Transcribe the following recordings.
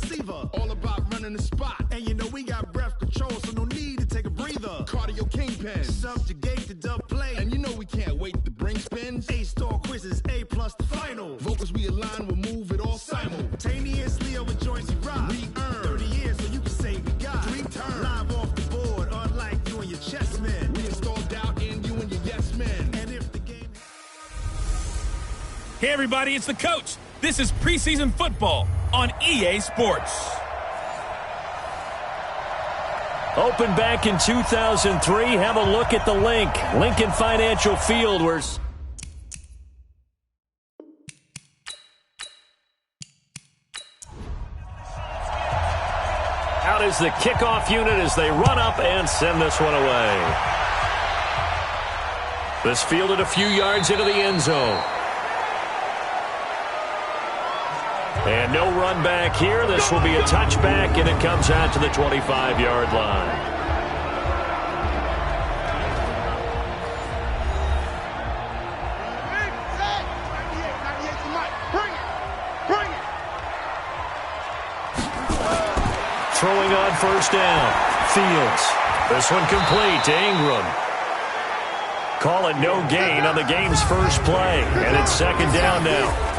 receiver. All about running the spot. And you know we got breath control, so no need to take a breather. Cardio kingpin. Subjugate the dub play. And you know we can't wait to bring spins. A-star quizzes, A+ the final. Vocals we align, we'll move it all simultaneously over joints you rock. We earn 30 years, so you can say we got 3 turns. Live off the board, unlike you and your chess men. We install doubt in you and your yes men. And if the game... Hey everybody, it's the coach. This is preseason football on EA Sports. Opened back in 2003. Have a look at the link. Lincoln Financial Field, where... Out is the kickoff unit as they run up and send this one away. This fielded a few yards into the end zone. And no run back here. This will be a touchback, and it comes out to the 25-yard line. Throwing on first down. Fields. This one complete to Ingram. Call it no gain on the game's first play. And it's second down now.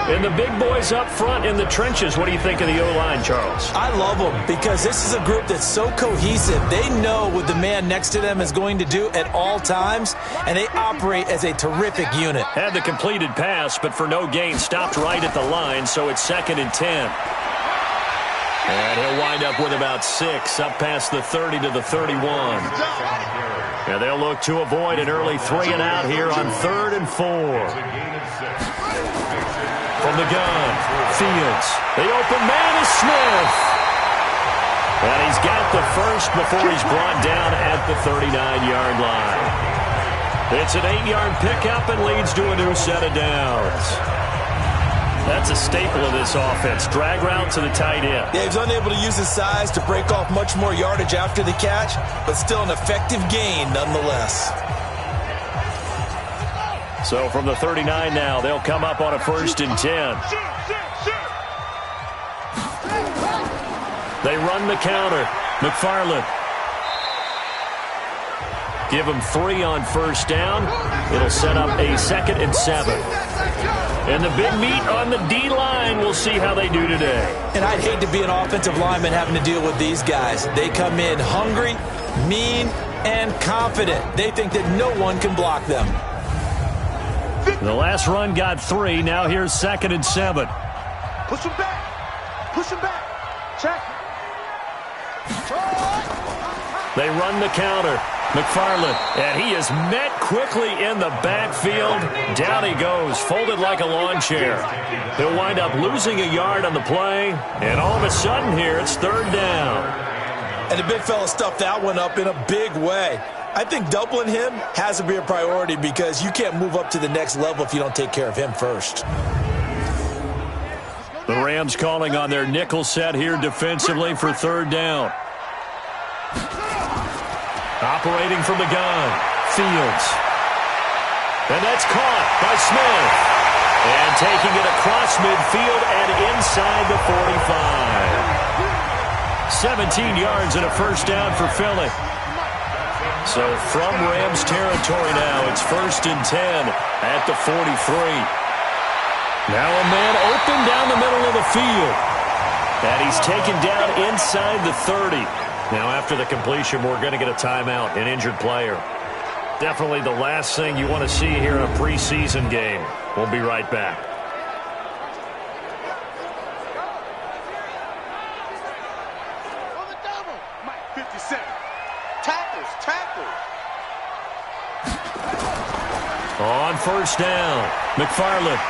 And the big boys up front in the trenches. What do you think of the O-line, Charles? I love them because this is a group that's so cohesive. They know what the man next to them is going to do at all times, and they operate as a terrific unit. Had the completed pass, but for no gain, stopped right at the line, so it's 2nd and 10. And he'll wind up with about 6, up past the 30 to the 31. And they'll look to avoid an early 3 and out here on 3rd and 4. From the gun, Fields. The open man is Smith. And he's got the first before he's brought down at the 39-yard line. It's an 8-yard pickup and leads to a new set of downs. That's a staple of this offense. Drag route to the tight end. Yeah, he's unable to use his size to break off much more yardage after the catch, but still an effective gain nonetheless. So from the 39 now, they'll come up on a 1st and 10. They run the counter. McFarland. Give him 3 on first down. It'll set up a 2nd and 7. And the big meat on the D-line, we'll see how they do today. And I'd hate to be an offensive lineman having to deal with these guys. They come in hungry, mean, and confident. They think that no one can block them. The last run got 3. Now here's 2nd and 7. Push him back. Push him back. Check. They run the counter. McFarland, and he is met quickly in the backfield. Down he goes, folded like a lawn chair. He'll wind up losing a yard on the play, and all of a sudden here, it's 3rd down. And the big fella stuffed that one up in a big way. I think doubling him has to be a priority because you can't move up to the next level if you don't take care of him first. The Rams calling on their nickel set here defensively for 3rd down. Operating from the gun, Fields. And that's caught by Smith. And taking it across midfield and inside the 45. 17 yards and a first down for Philly. So from Rams territory now, it's 1st and 10 at the 43. Now a man open down the middle of the field. And he's taken down inside the 30. Now after the completion, we're going to get a timeout, an injured player. Definitely the last thing you want to see here in a preseason game. We'll be right back. On first down, McFarland.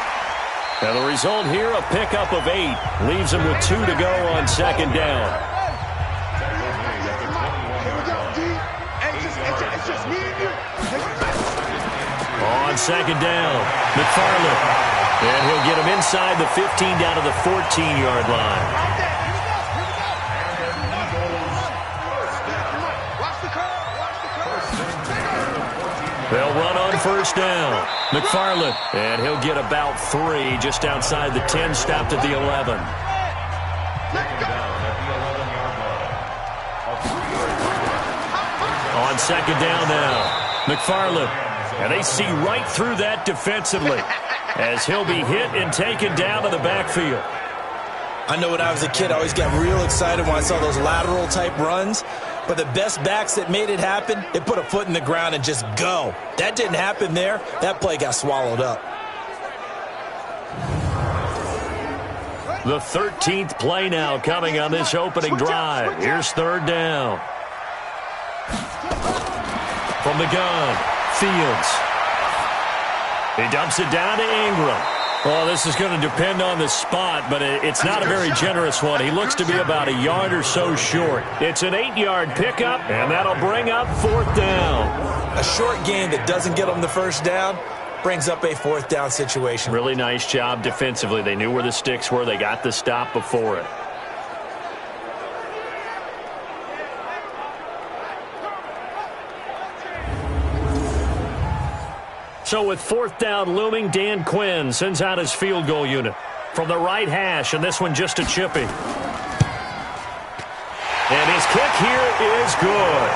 And the result here, a pickup of 8. Leaves him with 2 to go on 2nd down. On 2nd down, McFarland. And he'll get him inside the 15 down to the 14-yard line. They'll run on first down. McFarland. And he'll get about 3 just outside the 10, stopped at the 11. On second down now, McFarland. And they see right through that defensively as he'll be hit and taken down to the backfield. I know when I was a kid, I always got real excited when I saw those lateral-type runs. But the best backs that made it happen, they put a foot in the ground and just go. That didn't happen there. That play got swallowed up. The 13th play now coming on this opening drive. Here's third down. From the gun, Fields. He dumps it down to Ingram. Well, this is going to depend on the spot, but it's not a very generous one. He looks to be about a yard or so short. It's an 8-yard pickup, and that'll bring up fourth down. A short gain that doesn't get them the first down brings up a fourth down situation. Really nice job defensively. They knew where the sticks were. They got the stop before it. So with fourth down looming, Dan Quinn sends out his field goal unit from the right hash, and this one just a chippy. And his kick here is good.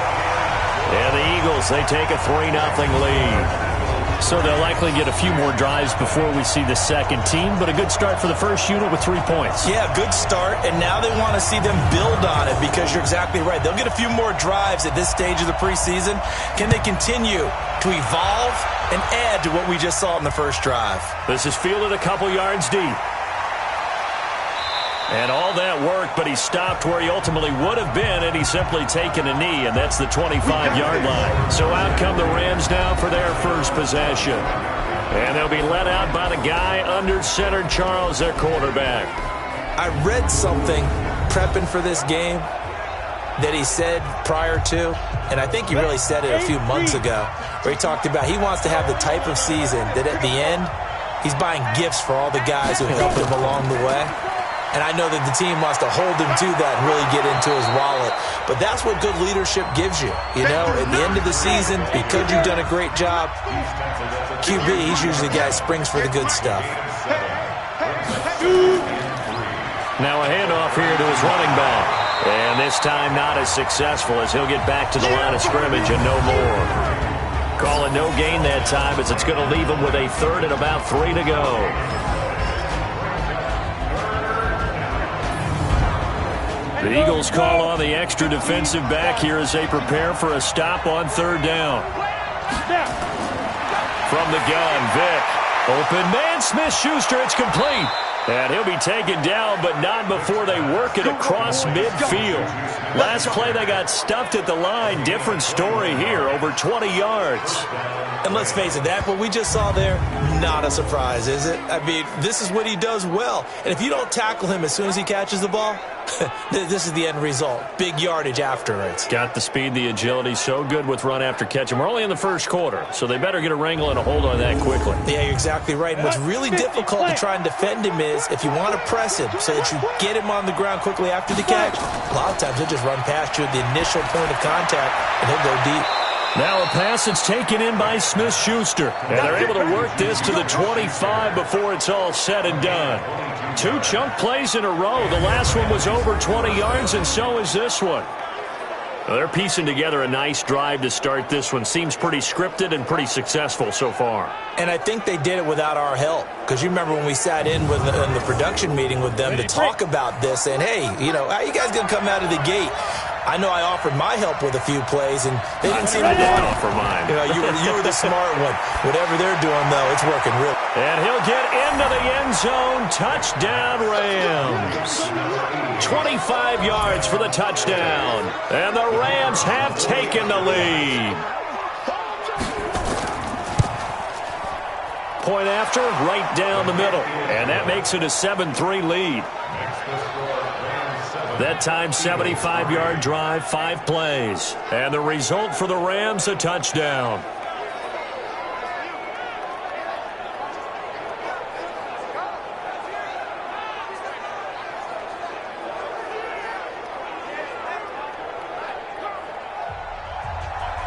And the Eagles, they take a 3-0 lead. So they'll likely get a few more drives before we see the second team, but a good start for the first unit with 3 points. Yeah, good start, and now they want to see them build on it because you're exactly right. They'll get a few more drives at this stage of the preseason. Can they continue to evolve and add to what we just saw in the first drive? This is fielded a couple yards deep. And all that work, but he stopped where he ultimately would have been, and he's simply taken a knee, and that's the 25-yard line. So out come the Rams now for their first possession. And they'll be let out by the guy under center, Charles, their quarterback. I read something prepping for this game that he said prior to, and I think he really said it a few months ago, where he talked about he wants to have the type of season that at the end, he's buying gifts for all the guys who helped him along the way. And I know that the team wants to hold him to that and really get into his wallet. But that's what good leadership gives you. You know, at the end of the season, because you've done a great job, QB, he's usually the guy who springs for the good stuff. Now a handoff here to his running back. And this time not as successful as he'll get back to the line of scrimmage and no more. Calling no gain that time as it's going to leave him with a third and about 3 to go. The Eagles call on the extra defensive back here as they prepare for a stop on third down. From the gun, Vick. Open man, Smith-Schuster, it's complete. And he'll be taken down, but not before they work it across midfield. Last play, they got stuffed at the line. Different story here, over 20 yards. And let's face it, that what we just saw there, not a surprise, is it? I mean, this is what he does well. And if you don't tackle him as soon as he catches the ball, this is the end result. Big yardage afterwards. Got the speed, the agility, so good with run after catch. And we're only in the first quarter, so they better get a wrangle and a hold on that quickly. Yeah, you're exactly right. And what's really difficult to try and defend him is if you want to press him so that you get him on the ground quickly after the catch, a lot of times he'll just run past you at the initial point of contact, and he'll go deep. Now a pass that's taken in by Smith-Schuster. And they're able to work this to the 25 before it's all said and done. 2 chunk plays in a row. The last one was over 20 yards, and so is this one. Well, they're piecing together a nice drive to start this one. Seems pretty scripted and pretty successful so far. And I think they did it without our help. Because you remember when we sat in with in the production meeting with them to talk about this, and hey, you know, how you guys going to come out of the gate? I know I offered my help with a few plays, and they didn't seem to want it. Offer mine. You know, you were the smart one. Whatever they're doing, though, it's working real. And he'll get into the end zone. Touchdown, Rams. 25 yards for the touchdown. And the Rams have taken the lead. Point after, right down the middle. And that makes it a 7-3 lead. That time, 75-yard drive, 5 plays. And the result for the Rams, a touchdown.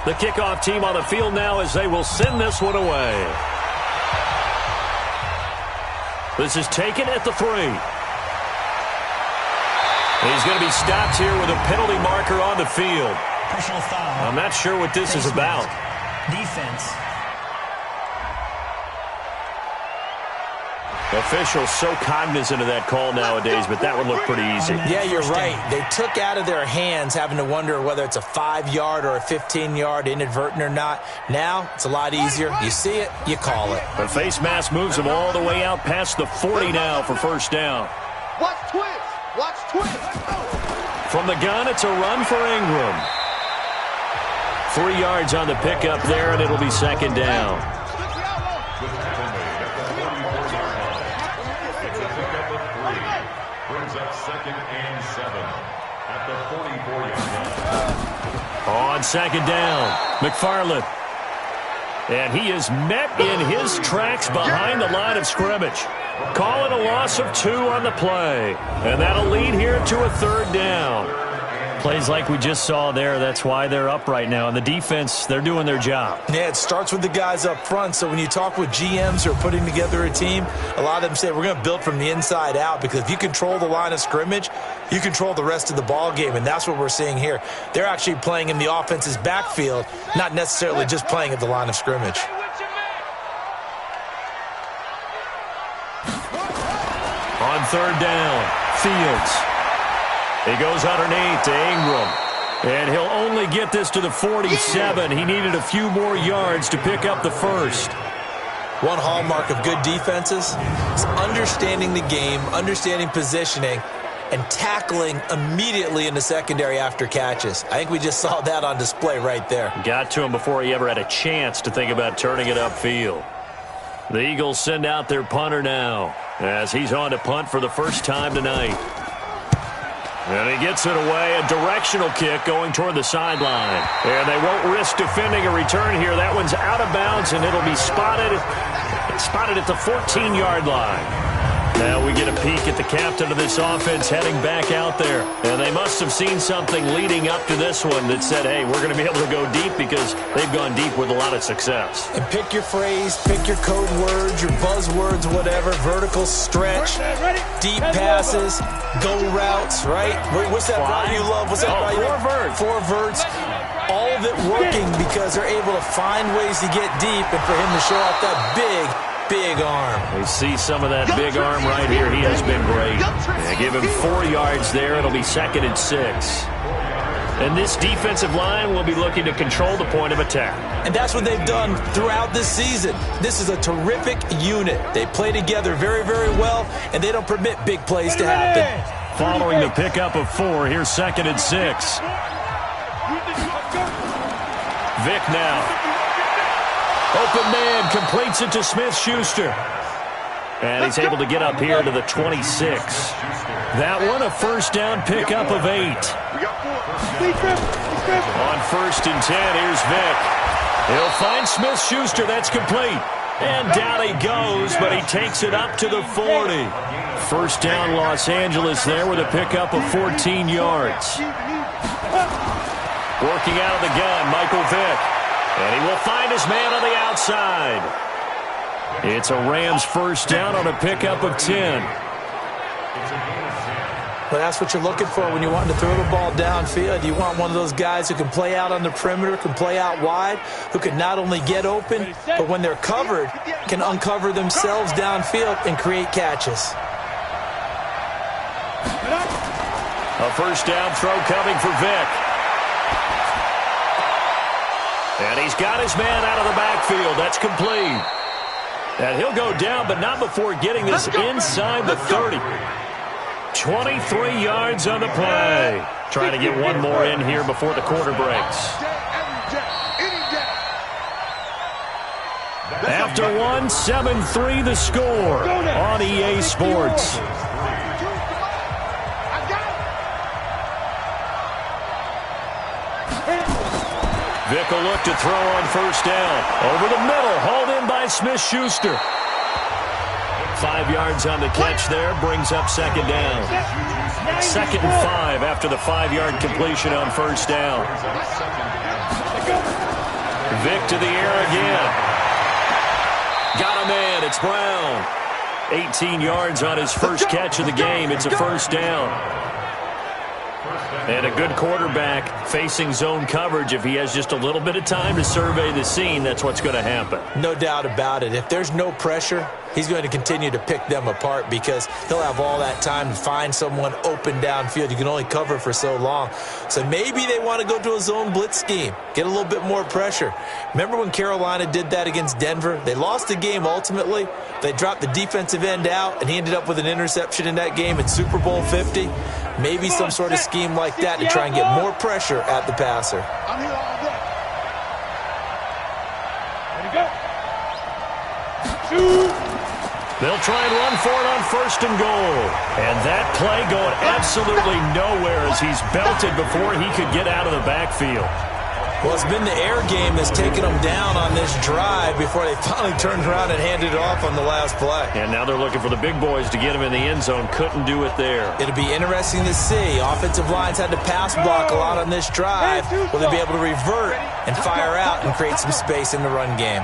The kickoff team on the field now as they will send this one away. This is taken at the 3. He's going to be stopped here with a penalty marker on the field. Personal foul. I'm not sure what this is about. Defense. Officials so cognizant of that call nowadays, but that would look pretty easy. Yeah, you're right. They took out of their hands having to wonder whether it's a 5-yard or a 15-yard inadvertent or not. Now, it's a lot easier. You see it, you call it. The face mask moves them all the way out past the 40 now for first down. Watch twist. Watch twist. From the gun, it's a run for Ingram. 3 yards on the pickup there, and it'll be second down. On second down, McFarland. And he is met in his tracks behind the line of scrimmage. Call it a loss of 2 on the play. And that'll lead here to a third down. Plays like we just saw there, that's why they're up right now. And the defense, they're doing their job. Yeah, it starts with the guys up front. So when you talk with GMs who are putting together a team, a lot of them say we're going to build from the inside out, because if you control the line of scrimmage, you control the rest of the ball game, and that's what we're seeing here. They're actually playing in the offense's backfield, not necessarily just playing at the line of scrimmage. On third down, Fields. He goes underneath to Ingram. And he'll only get this to the 47. He needed a few more yards to pick up the first. One hallmark of good defenses is understanding the game, understanding positioning, and tackling immediately in the secondary after catches. I think we just saw that on display right there. Got to him before he ever had a chance to think about turning it upfield. The Eagles send out their punter now, as he's on to punt for the first time tonight. And he gets it away, a directional kick going toward the sideline. And they won't risk defending a return here. That one's out of bounds, and it'll be spotted at the 14-yard line. Now we get a peek at the captain of this offense heading back out there. And they must have seen something leading up to this one that said, hey, we're going to be able to go deep, because they've gone deep with a lot of success. And pick your phrase, pick your code words, your buzzwords, whatever. Vertical stretch, deep passes, go routes, right? What's that route you love? What's that route you love? 4 verts. All of it working because they're able to find ways to get deep, and for him to show off that big arm. We see some of that big arm right here. He has been great. Yeah, give him 4 yards there. It'll be second and 6. And this defensive line will be looking to control the point of attack. And that's what they've done throughout this season. This is a terrific unit. They play together very, very well, and they don't permit big plays to happen. Following the pickup of 4, here's second and 6. Vic now. Open man, completes it to Smith-Schuster. And he's able to get up here to the 26. That one, a first down pickup of 8. On first and 10, here's Vic. He'll find Smith-Schuster, that's complete. And down he goes, but he takes it up to the 40. First down Los Angeles there with a pickup of 14 yards. Working out of the gun, Michael Vick. And he will find his man on the outside. It's a Rams first down on a pickup of 10. Well, that's what you're looking for when you want to throw the ball downfield. You want one of those guys who can play out on the perimeter, can play out wide, who can not only get open, but when they're covered, can uncover themselves downfield and create catches. A first down throw coming for Vic. And he's got his man out of the backfield. That's complete. And he'll go down, but not before getting this inside the 30. 23 yards on the play. Trying to get one more in here before the quarter breaks. After one, 7-3 the score on EA Sports. Vic will look to throw on first down. Over the middle, hauled in by Smith-Schuster. 5 yards on the catch there, brings up second down. Second and 5 after the 5-yard completion on first down. Vic to the air again. Got a man, it's Brown. 18 yards on his first catch of the game. It's a first down. And a good quarterback facing zone coverage, if he has just a little bit of time to survey the scene, that's what's going to happen. No doubt about it. If there's no pressure, he's going to continue to pick them apart because he'll have all that time to find someone open downfield. You can only cover for so long. So maybe they want to go to a zone blitz scheme, get a little bit more pressure. Remember when Carolina did that against Denver? They lost the game ultimately. They dropped the defensive end out, and he ended up with an interception in that game in Super Bowl 50. Maybe some sort of scheme like that to try and get more pressure at the passer. I'm here all day. Ready, go. They'll try and run for it on 1st and goal. And that play going absolutely nowhere as he's belted before he could get out of the backfield. Well, it's been the air game that's taken them down on this drive before they finally turned around and handed it off on the last play. And now they're looking for the big boys to get him in the end zone. Couldn't do it there. It'll be interesting to see. Offensive lines had to pass block a lot on this drive. Will they be able to revert and fire out and create some space in the run game?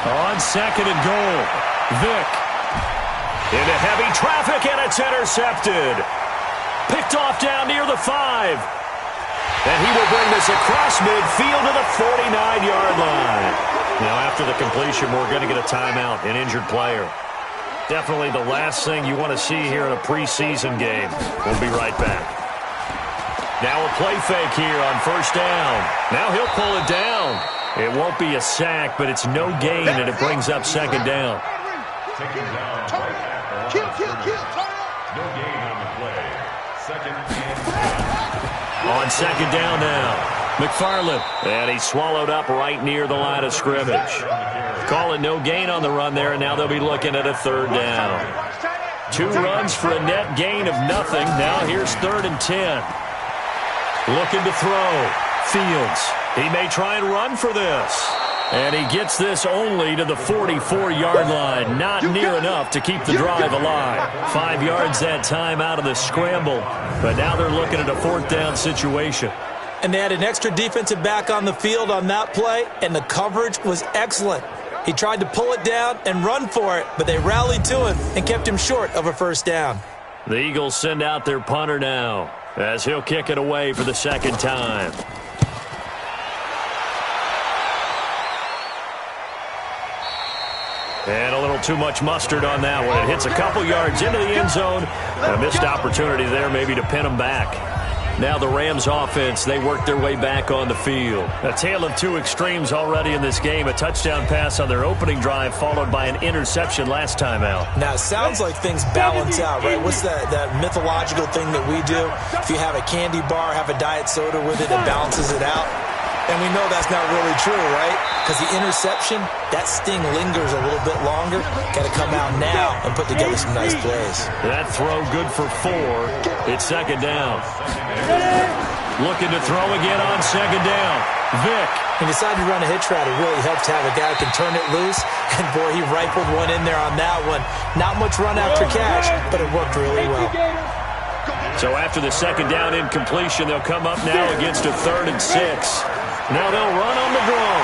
On 2nd and goal, Vick into heavy traffic, and it's intercepted. Picked off down near the 5. And he will bring this across midfield to the 49-yard line. Now, after the completion, we're going to get a timeout, an injured player. Definitely the last thing you want to see here in a preseason game. We'll be right back. Now a play fake here on 1st down. Now he'll pull it down. It won't be a sack, but it's no gain, and it brings up 2nd down. No gain on the play. 2nd and 10. On 2nd down now, McFarland. And he swallowed up right near the line of scrimmage. Call it no gain on the run there, and now they'll be looking at a 3rd down. 2 runs for a net gain of nothing. Now here's 3rd and 10. Looking to throw. Fields. He may try and run for this. And he gets this only to the 44-yard line. Not near enough to keep the drive alive. 5 yards that time out of the scramble. But now they're looking at a 4th down situation. And they had an extra defensive back on the field on that play, and the coverage was excellent. He tried to pull it down and run for it, but they rallied to him and kept him short of a 1st down. The Eagles send out their punter now as he'll kick it away for the 2nd time. And a little too much mustard on that one. It hits a couple yards into the end zone. A missed opportunity there maybe to pin them back. Now the Rams offense, they work their way back on the field. A tale of 2 extremes already in this game. A touchdown pass on their opening drive followed by an interception last time out. Now it sounds like things balance out, right? What's that mythological thing that we do? If you have a candy bar, have a diet soda with it, it balances it out. And we know that's not really true, right? Because the interception, that sting lingers a little bit longer. Got to come out now and put together some nice plays. That throw good for 4. It's 2nd down. Looking to throw again on 2nd down. Vick. He decided to run a hitch route. It really helps to have a guy who can turn it loose. And, boy, he rifled one in there on that one. Not much run after catch, but it worked really well. So after the 2nd down incompletion, they'll come up now against a 3rd and 6. Now they'll run on the draw.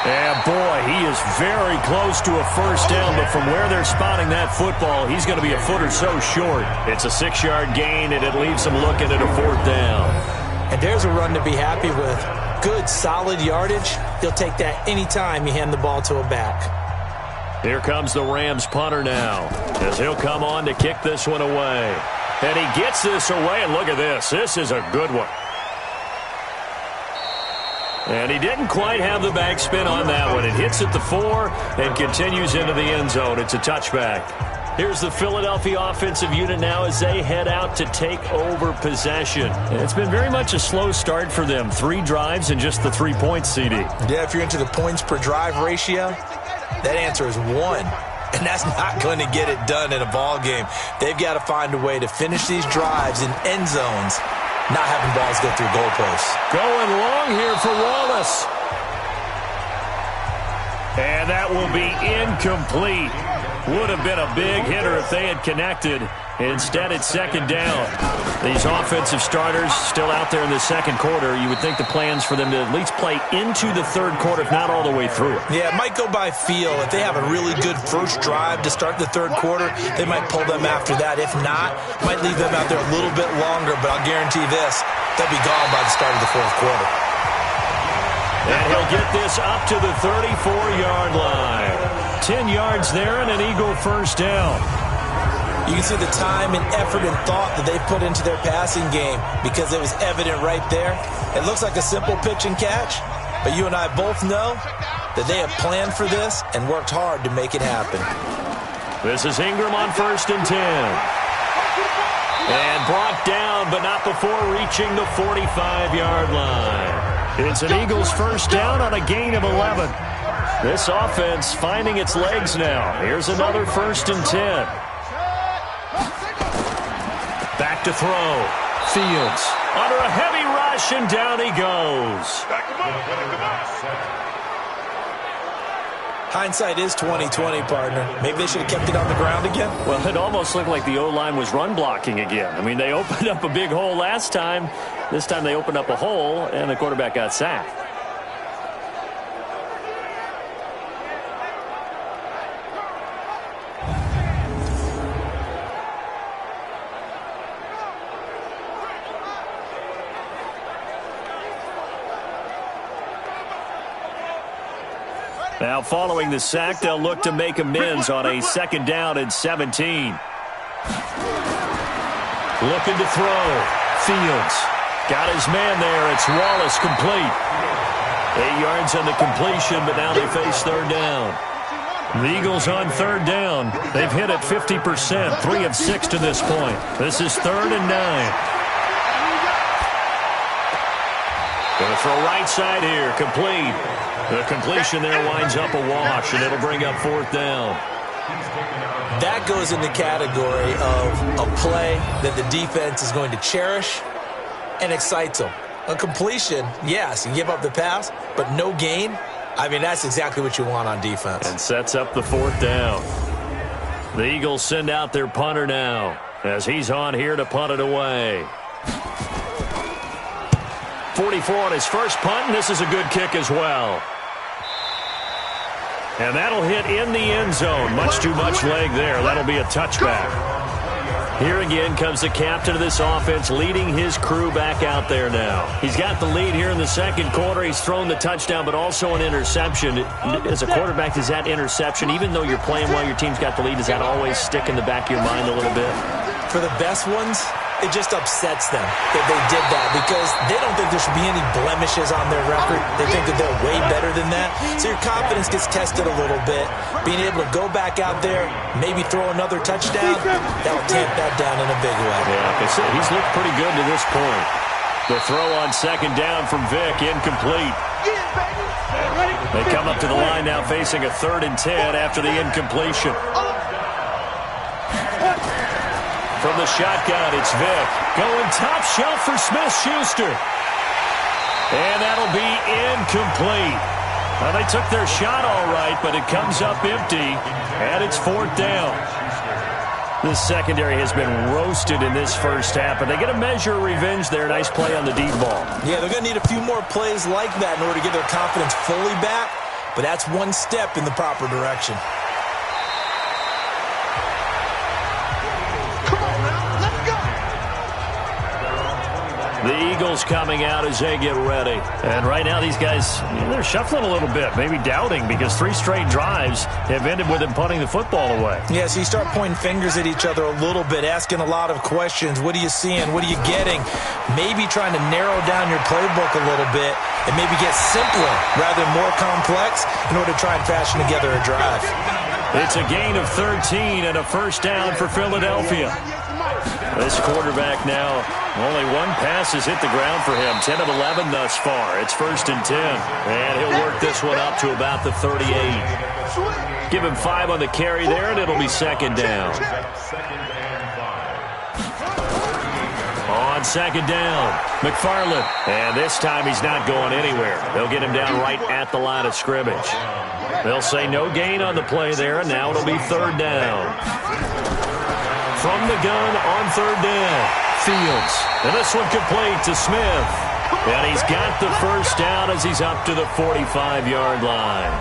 And, boy, he is very close to a 1st down, but from where they're spotting that football, he's going to be a foot or so short. It's a 6-yard gain, and it leaves them looking at a 4th down. And there's a run to be happy with. Good, solid yardage. He'll take that any time you hand the ball to a back. Here comes the Rams punter now, as he'll come on to kick this one away. And he gets this away, and look at this. This is a good one. And he didn't quite have the backspin on that one. It hits at the 4 and continues into the end zone. It's a touchback. Here's the Philadelphia offensive unit now as they head out to take over possession. And it's been very much a slow start for them. 3 drives and just the 3 points, CD. Yeah, if you're into the points per drive ratio, that answer is 1. And that's not going to get it done in a ball game. They've got to find a way to finish these drives in end zones, not having balls go through goalposts. Going long here for Wallace. And that will be incomplete. Would have been a big hitter if they had connected. Instead, it's second down. These offensive starters still out there in the second quarter. You would think the plans for them to at least play into the third quarter, if not all the way through. Yeah, it might go by feel. If they have a really good first drive to start the third quarter, they might pull them after that. If not, might leave them out there a little bit longer, but I'll guarantee this, they'll be gone by the start of the fourth quarter. And he'll get this up to the 34-yard line. 10 yards there and an Eagle first down. You can see the time and effort and thought that they put into their passing game because it was evident right there. It looks like a simple pitch and catch, but you and I both know that they have planned for this and worked hard to make it happen. This is Ingram on 1st and 10. And brought down, but not before reaching the 45-yard line. It's an Eagles first down on a gain of 11. This offense finding its legs now. Here's another 1st and 10. Back to throw. Fields under a heavy rush, and down he goes. Hindsight is 20/20, partner. Maybe they should have kept it on the ground again. Well, it almost looked like the O-line was run blocking again. I mean, they opened up a big hole last time. This time they opened up a hole, and the quarterback got sacked. Now, following the sack, they'll look to make amends on a 2nd down and 17. Looking to throw. Fields got his man there. It's Wallace, complete. 8 yards on the completion, but now they face 3rd down. The Eagles on 3rd down. They've hit it 50%, 3 of 6 to this point. This is 3rd and 9. Going to throw right side here, complete. The completion there winds up a wash, and it'll bring up 4th down. That goes in the category of a play that the defense is going to cherish and excites them. A completion, yes, you give up the pass, but no gain. I mean, that's exactly what you want on defense. And sets up the 4th down. The Eagles send out their punter now as he's on here to punt it away. 44 on his first punt, and this is a good kick as well. And that'll hit in the end zone. Much too much leg there. That'll be a touchback. Here again comes the captain of this offense, leading his crew back out there now. He's got the lead here in the second quarter. He's thrown the touchdown, but also an interception. As a quarterback, does that interception, even though you're playing while your team's got the lead, does that always stick in the back of your mind a little bit? For the best ones, it just upsets them that they did that because they don't think there should be any blemishes on their record. They think that they're way better than that. So your confidence gets tested a little bit. Being able to go back out there, maybe throw another touchdown, that'll tamp that down in a big way. Yeah, like I said, he's looked pretty good to this point. The throw on 2nd down from Vick, incomplete. They come up to the line now facing a 3rd and 10 after the incompletion. From the shotgun, it's Vick. Going top shelf for Smith-Schuster. And that'll be incomplete. Well, they took their shot all right, but it comes up empty, and it's 4th down. This secondary has been roasted in this first half, but they get a measure of revenge there. Nice play on the deep ball. Yeah, they're going to need a few more plays like that in order to get their confidence fully back, but that's one step in the proper direction. The Eagles coming out as they get ready. And right now these guys, they're shuffling a little bit, maybe doubting, because 3 straight drives have ended with them punting the football away. Yeah, so you start pointing fingers at each other a little bit, asking a lot of questions. What are you seeing? What are you getting? Maybe trying to narrow down your playbook a little bit and maybe get simpler rather than more complex in order to try and fashion together a drive. It's a gain of 13 and a first down for Philadelphia. This quarterback now, only 1 pass has hit the ground for him. 10 of 11 thus far. It's 1st and 10. And he'll work this one up to about the 38. Give him 5 on the carry there, and it'll be 2nd down. On 2nd down, McFarland. And this time he's not going anywhere. They'll get him down right at the line of scrimmage. They'll say no gain on the play there, and now it'll be third down. From the gun on third down, Fields. And this one complete to Smith. And he's got the first down as he's up to the 45-yard line.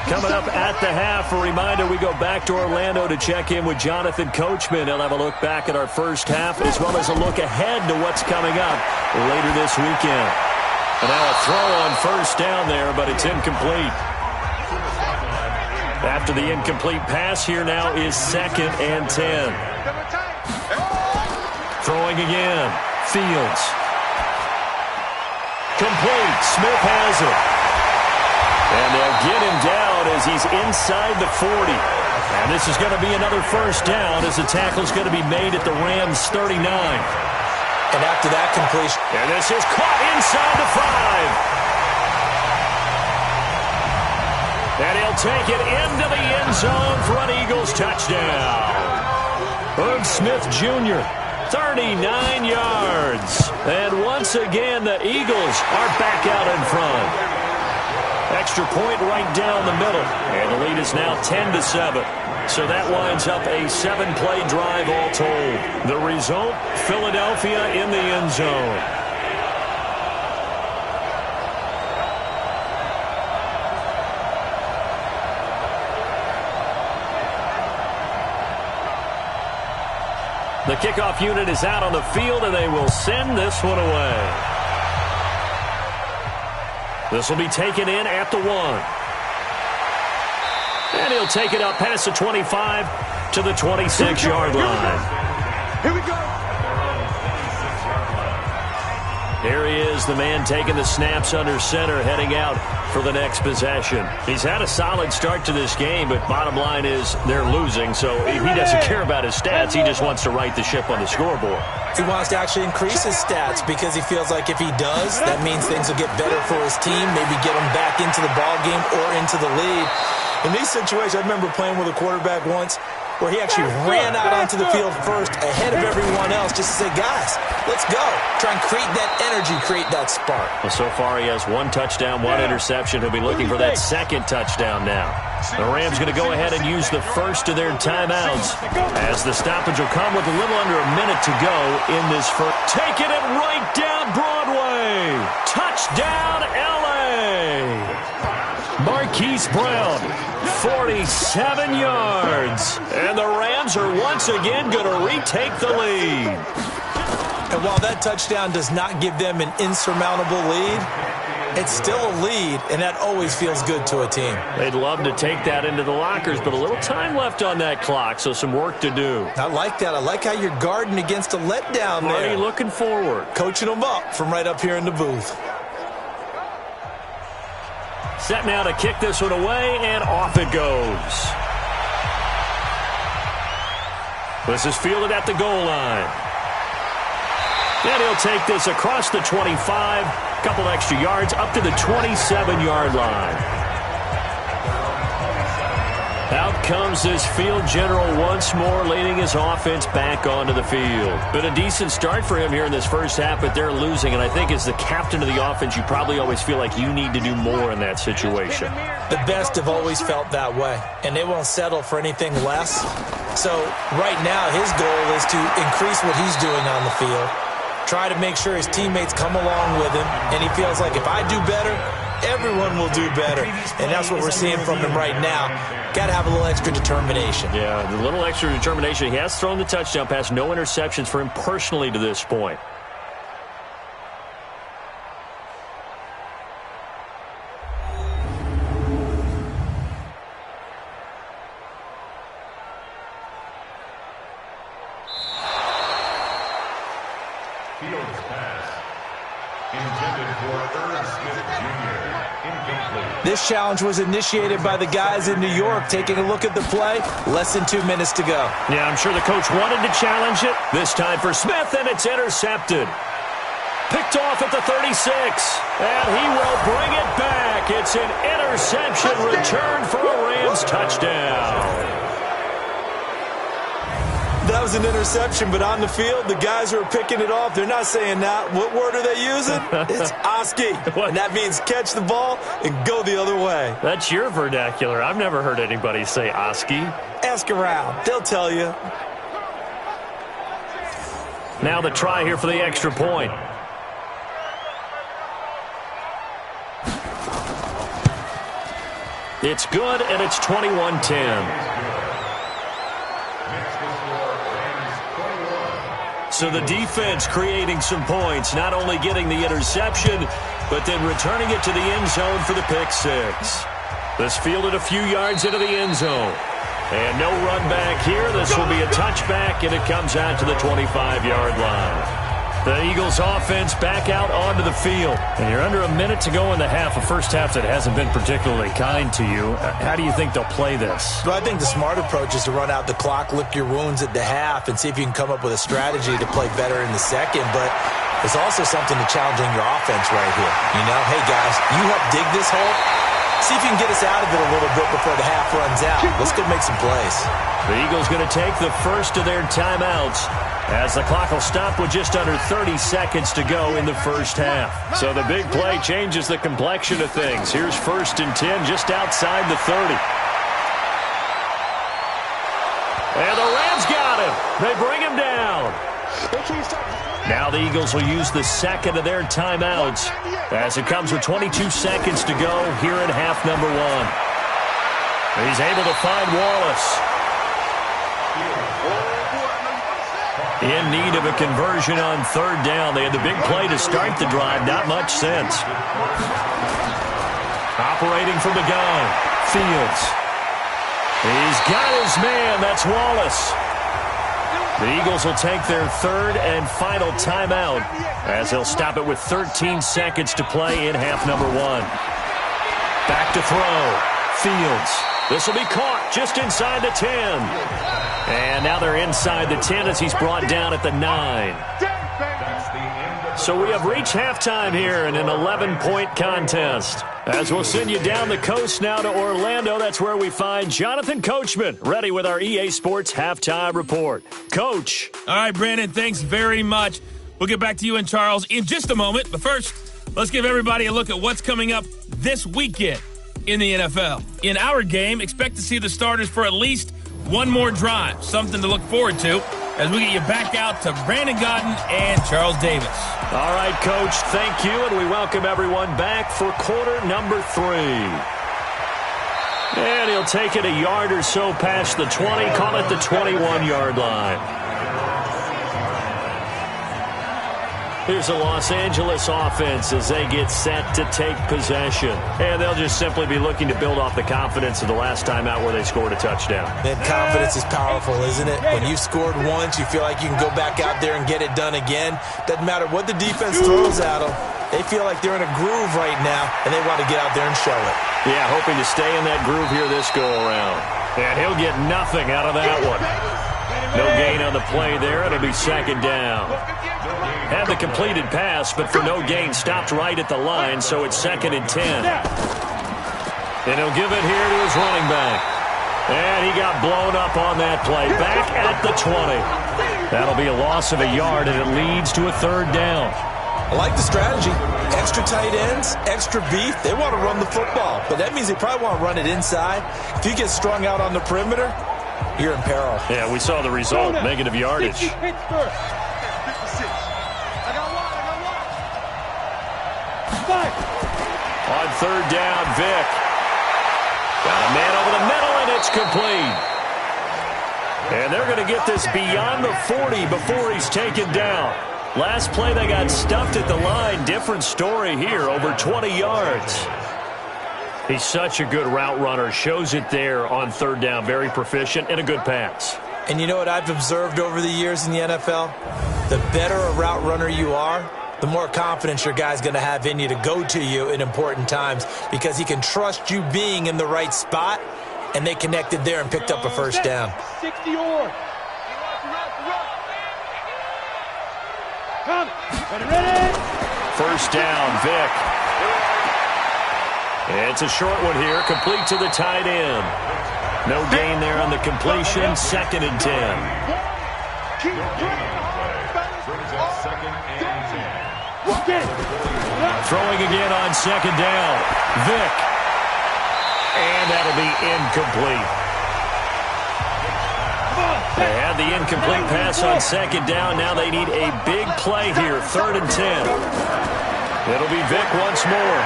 Coming up at the half, a reminder, we go back to Orlando to check in with Jonathan Coachman. He'll have a look back at our first half as well as a look ahead to what's coming up later this weekend. And now a throw on first down there, but it's incomplete. After the incomplete pass, here now is 2nd and 10. Throwing again. Fields. Complete. Smith has it. And they'll get him down as he's inside the 40. And this is going to be another first down as the tackle's going to be made at the Rams' 39. And after that completion. And this is caught inside the 5. And he'll take it into the end zone for an Eagles touchdown. Herb Smith Jr., 39 yards. And once again, the Eagles are back out in front. Extra point right down the middle. And the lead is now 10-7. So that winds up a 7-play drive all told. The result, Philadelphia in the end zone. The kickoff unit is out on the field, and they will send this one away. This will be taken in at the 1. And he'll take it up past the 25 to the 26-yard line. Here we go. Here he is, the man taking the snaps under center, heading out for the next possession. He's had a solid start to this game, but bottom line is they're losing, so he doesn't care about his stats. He just wants to right the ship on the scoreboard. He wants to actually increase his stats because he feels like if he does, that means things will get better for his team, maybe get him back into the ball game or into the lead. In these situations, I remember playing with a quarterback once where he actually ran out onto the field first ahead of everyone else just to say, guys, let's go. Try and create that energy, create that spark. Well, so far he has 1 touchdown, 1 interception. He'll be looking for that 2nd touchdown now. The Rams going to go ahead and use the first of their timeouts as the stoppage will come with a little under a minute to go in this first. Taking it right down Broadway. Touchdown, L.A. Marquise Brown, 47 yards. And the Rams are once again going to retake the lead. And while that touchdown does not give them an insurmountable lead, it's still a lead, and that always feels good to a team. They'd love to take that into the lockers, but a little time left on that clock, so some work to do. I like that. I like how you're guarding against a letdown there. Already looking forward. Coaching them up from right up here in the booth. Set now to kick this one away, and off it goes. This is fielded at the goal line. And he'll take this across the 25, couple extra yards, up to the 27-yard line. Out comes this field general once more, leading his offense back onto the field. Been a decent start for him here in this first half, but they're losing. And I think as the captain of the offense, you probably always feel like you need to do more in that situation. The best have always felt that way, and they won't settle for anything less. So right now, his goal is to increase what he's doing on the field, try to make sure his teammates come along with him, and he feels like if I do better, everyone will do better. And that's what we're seeing from him right now. Got to have a little extra determination. Yeah, the little extra determination. He has thrown the touchdown pass, no interceptions for him personally to this point. This challenge was initiated by the guys in New York. Taking a look at the play, less than 2 minutes to go. Yeah, I'm sure the coach wanted to challenge it. This time for Smith, and it's intercepted. Picked off at the 36, and he will bring it back. It's an interception return for a Rams touchdown. That was an interception, but on the field, the guys who are picking it off, they're not saying that. What word are they using? It's Oski. And that means catch the ball and go the other way. That's your vernacular. I've never heard anybody say Oski. Ask around. They'll tell you. Now the try here for the extra point. It's good, and it's 21-10. So the defense creating some points, not only getting the interception, but then returning it to the end zone for the pick six. This fielded a few yards into the end zone. And no run back here. This will be a touchback, and it comes out to the 25-yard line. The Eagles offense back out onto the field. And you're under a minute to go in the half, a first half that hasn't been particularly kind to you. How do you think they'll play this? Well, I think the smart approach is to run out the clock, lick your wounds at the half, and see if you can come up with a strategy to play better in the second. But there's also something to challenging your offense right here. You know, hey, guys, you help dig this hole. See if you can get us out of it a little bit before the half runs out. Let's go make some plays. The Eagles going to take the first of their timeouts as the clock will stop with just under 30 seconds to go in the first half. So the big play changes the complexion of things. Here's 1st and 10 just outside the 30. And the Rams got him. They bring him down. Now the Eagles will use the second of their timeouts as it comes with 22 seconds to go here in half number one. He's able to find Wallace. In need of a conversion on 3rd down. They had the big play to start the drive. Not much sense. Operating from the gun. Fields. He's got his man. That's Wallace. The Eagles will take their 3rd and final timeout as they'll stop it with 13 seconds to play in half number one. Back to throw. Fields. This will be caught just inside the 10. And now they're inside the 10 as he's brought down at the 9. So we have reached halftime here in an 11-point contest. As we'll send you down the coast now to Orlando, that's where we find Jonathan Coachman, ready with our EA Sports Halftime Report. Coach. All right, Brandon, thanks very much. We'll get back to you and Charles in just a moment. But first, let's give everybody a look at what's coming up this weekend in the NFL. In our game, expect to see the starters for at least one more drive. Something to look forward to as we get you back out to Brandon Godden and Charles Davis. All right, Coach, thank you, and we welcome everyone back for quarter number 3. And he'll take it a yard or so past the 20, call it the 21-yard line. Here's the Los Angeles offense as they get set to take possession. And they'll just simply be looking to build off the confidence of the last time out where they scored a touchdown. Man, confidence is powerful, isn't it? When you've scored once, you feel like you can go back out there and get it done again. Doesn't matter what the defense throws at them. They feel like they're in a groove right now, and they want to get out there and show it. Yeah, hoping to stay in that groove here this go-around. And he'll get nothing out of that one. No gain on the play there. It'll be 2nd down. Had the completed pass, but for no gain, stopped right at the line, so it's 2nd and 10. And he'll give it here to his running back. And he got blown up on that play. Back at the 20. That'll be a loss of a yard, and it leads to a 3rd down. I like the strategy. Extra tight ends, extra beef. They want to run the football, but that means they probably want to run it inside. If you get strung out on the perimeter, you're in peril. Yeah, we saw the result, negative yardage. On 3rd down, Vick. Got a man over the middle, and it's complete. And they're going to get this beyond the 40 before he's taken down. Last play, they got stuffed at the line. Different story here, over 20 yards. He's such a good route runner. Shows it there on 3rd down. Very proficient and a good pass. And you know what I've observed over the years in the NFL? The better a route runner you are, the more confidence your guy's going to have in you to go to you in important times because he can trust you being in the right spot, and they connected there and picked up a 1st down. 60-yard. First down, Vick. It's a short one here, complete to the tight end. No gain there on the completion, 2nd and 10. Throwing again on second down. Vick. And that'll be incomplete. They had the incomplete pass on second down. Now they need a big play here. 3rd and 10. It'll be Vick once more.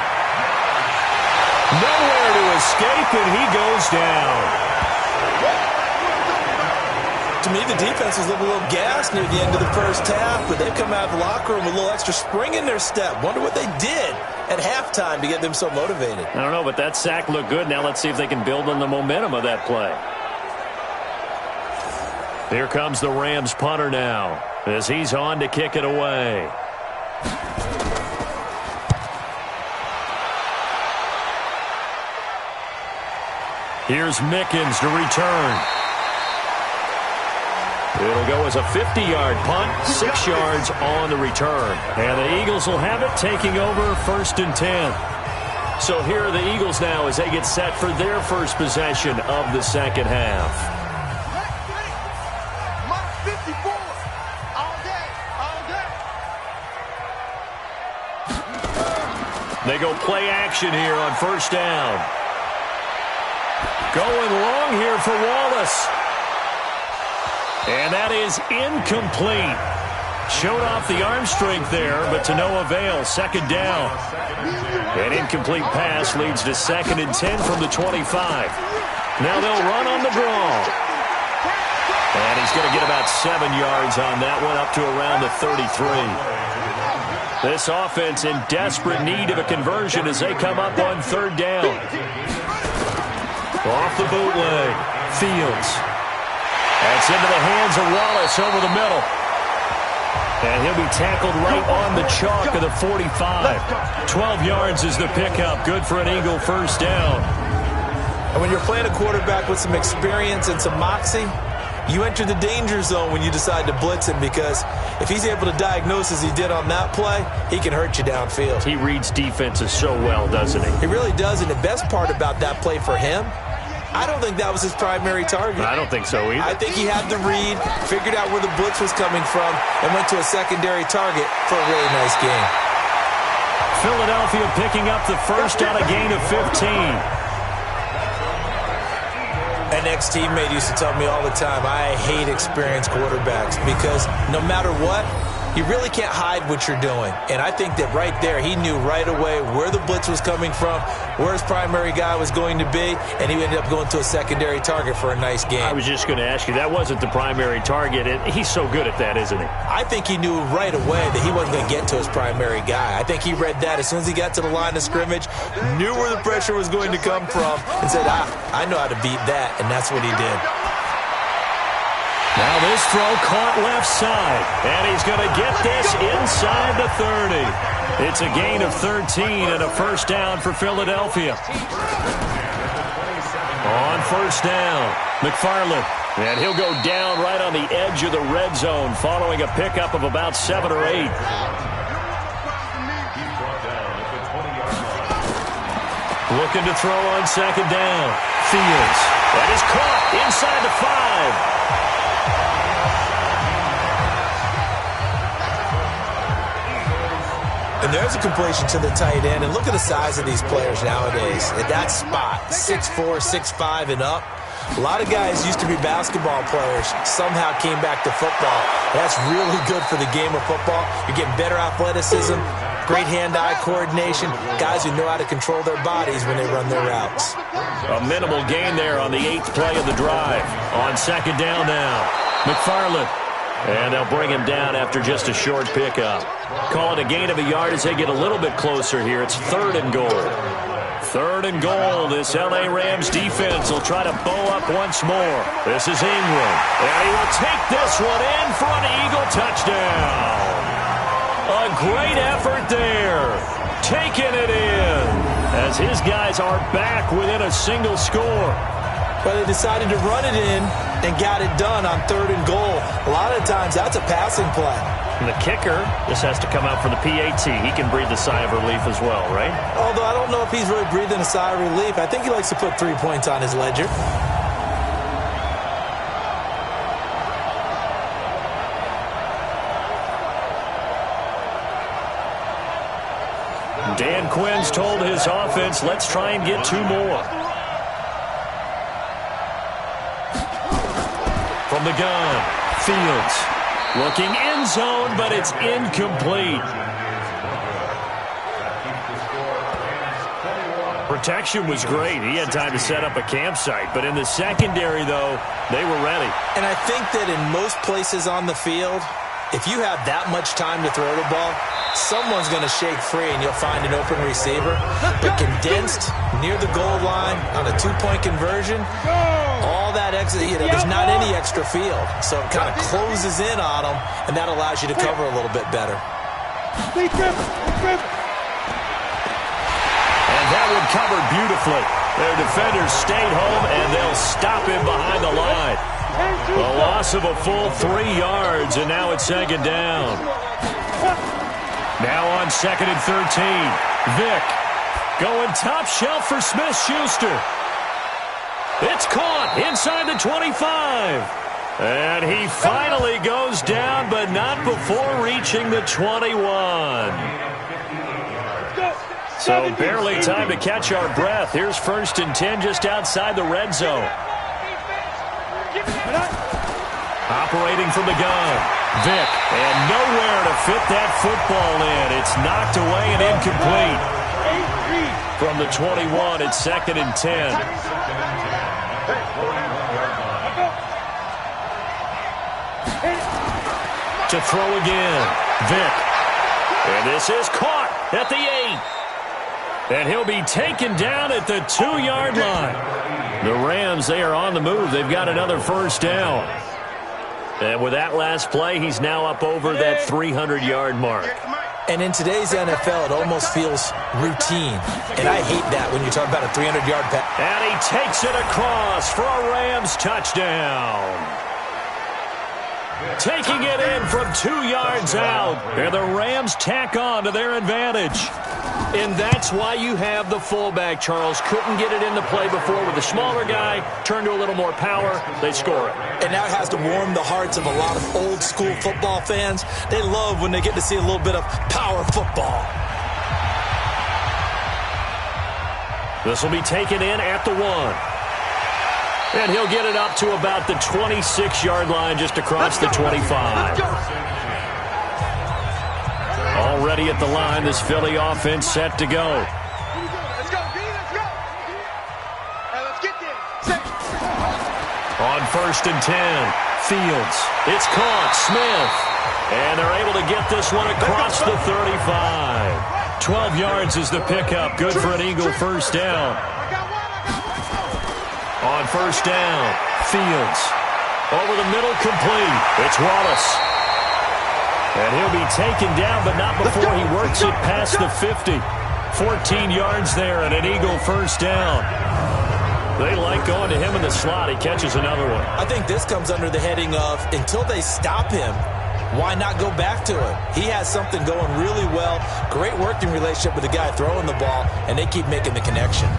Nowhere to escape, and he goes down. To me, the defense was looking a little gassed near the end of the first half, but they've come out of the locker room with a little extra spring in their step. Wonder what they did at halftime to get them so motivated. I don't know, but that sack looked good. Now let's see if they can build on the momentum of that play. Here comes the Rams punter now as he's on to kick it away. Here's Mickens to return. It'll go as a 50-yard punt, 6 yards on the return. And the Eagles will have it, taking over 1st and 10. So here are the Eagles now as they get set for their first possession of the second half. They go play action here on 1st down. Going long here for Wallace. And that is incomplete. Showed off the arm strength there, but to no avail. 2nd down. An incomplete pass leads to 2nd and 10 from the 25. Now they'll run on the draw. And he's going to get about 7 yards on that one, up to around the 33. This offense in desperate need of a conversion as they come up on 3rd down. Off the bootleg. Fields. That's into the hands of Wallace over the middle. And he'll be tackled right on the chalk of the 45. 12 yards is the pickup. Good for an Eagle 1st down. And when you're playing a quarterback with some experience and some moxie, you enter the danger zone when you decide to blitz him, because if he's able to diagnose as he did on that play, he can hurt you downfield. He reads defenses so well, doesn't he? He really does, and the best part about that play for him, I don't think that was his primary target. I don't think so either. I think he had the read, figured out where the blitz was coming from, and went to a secondary target for a really nice game. Philadelphia picking up the first on a gain of 15. An ex-teammate used to tell me all the time, I hate experienced quarterbacks because no matter what, you really can't hide what you're doing. And I think that right there, he knew right away where the blitz was coming from, where his primary guy was going to be, and he ended up going to a secondary target for a nice game. I was just going to ask you, that wasn't the primary target, and he's so good at that, isn't he? I think he knew right away that he wasn't going to get to his primary guy. I think he read that as soon as he got to the line of scrimmage, knew where the pressure was going to come from, and said, I know how to beat that, and that's what he did. Now this throw caught left side, and he's going to get this inside the 30. It's a gain of 13 and a 1st down for Philadelphia. On 1st down, McFarland, and he'll go down right on the edge of the red zone following a pickup of about 7 or 8. Looking to throw on 2nd down. Fields. That is caught inside the 5. And there's a completion to the tight end. And look at the size of these players nowadays. At that spot, 6'4", 6'5", and up. A lot of guys used to be basketball players, somehow came back to football. That's really good for the game of football. You're getting better athleticism, great hand-eye coordination, guys who know how to control their bodies when they run their routes. A minimal gain there on the 8th play of the drive. On 2nd down now, McFarland. And they'll bring him down after just a short pickup. Call it a gain of a yard as they get a little bit closer here. It's 3rd and goal. 3rd and goal. This L.A. Rams defense will try to bow up once more. This is Ingram. And he will take this one in for an Eagle touchdown. A great effort there. Taking it in as his guys are back within a single score. But they decided to run it in and got it done on 3rd and goal. A lot of times that's a passing play. And the kicker, this has to come out for the PAT. He can breathe a sigh of relief as well, right? Although I don't know if he's really breathing a sigh of relief. I think he likes to put 3 points on his ledger. Dan Quinn's told his offense, let's try and get 2 more. From the gun, Fields looking end zone, but it's incomplete. Protection was great. He had time to set up a campsite. But in the secondary, though, they were ready. And I think that in most places on the field, if you have that much time to throw the ball, someone's going to shake free and you'll find an open receiver. But condensed near the goal line on a 2-point conversion, all that extra, there's not any extra field. So it kind of closes in on them, and that allows you to cover a little bit better. And that one covered beautifully. Their defenders stayed home, and they'll stop him behind the line. A loss of a full 3 yards, and now it's second down. Now on 2nd and 13. Vick going top shelf for Smith-Schuster. It's caught inside the 25. And he finally goes down, but not before reaching the 21. So barely time to catch our breath. Here's 1st and 10 just outside the red zone. Operating from the gun, Vick, and nowhere to fit that football in. It's knocked away and incomplete. From the 21, it's 2nd and 10. To throw again, Vick. And this is caught at the 8. And he'll be taken down at the 2-yard line. The Rams, they are on the move. They've got another 1st down. And with that last play, he's now up over that 300-yard mark. And in today's NFL, it almost feels routine. And I hate that when you talk about a 300-yard pass. And he takes it across for a Rams touchdown. Taking it in from 2 yards out. And the Rams tack on to their advantage. And that's why you have the fullback, Charles. Couldn't get it into play before with the smaller guy. Turned to a little more power. They score it. And now it has to warm the hearts of a lot of old-school football fans. They love when they get to see a little bit of power football. This will be taken in at the 1. And he'll get it up to about the 26-yard line just across the 25. Already at the line, this Philly offense set to go. Let's go, B, let's go. Hey, let's get there. On 1st and 10, Fields. It's caught, Smith. And they're able to get this one across the 35. 12 yards is the pickup. Good for an Eagle 1st down. On 1st down, Fields. Over the middle, complete. It's Wallace. And he'll be taken down, but not before he works it past the 50. 14 yards there and an Eagle 1st down. They like going to him in the slot. He catches another one. I think this comes under the heading of until they stop him, why not go back to it? He has something going really well. Great working relationship with the guy throwing the ball, and they keep making the connection.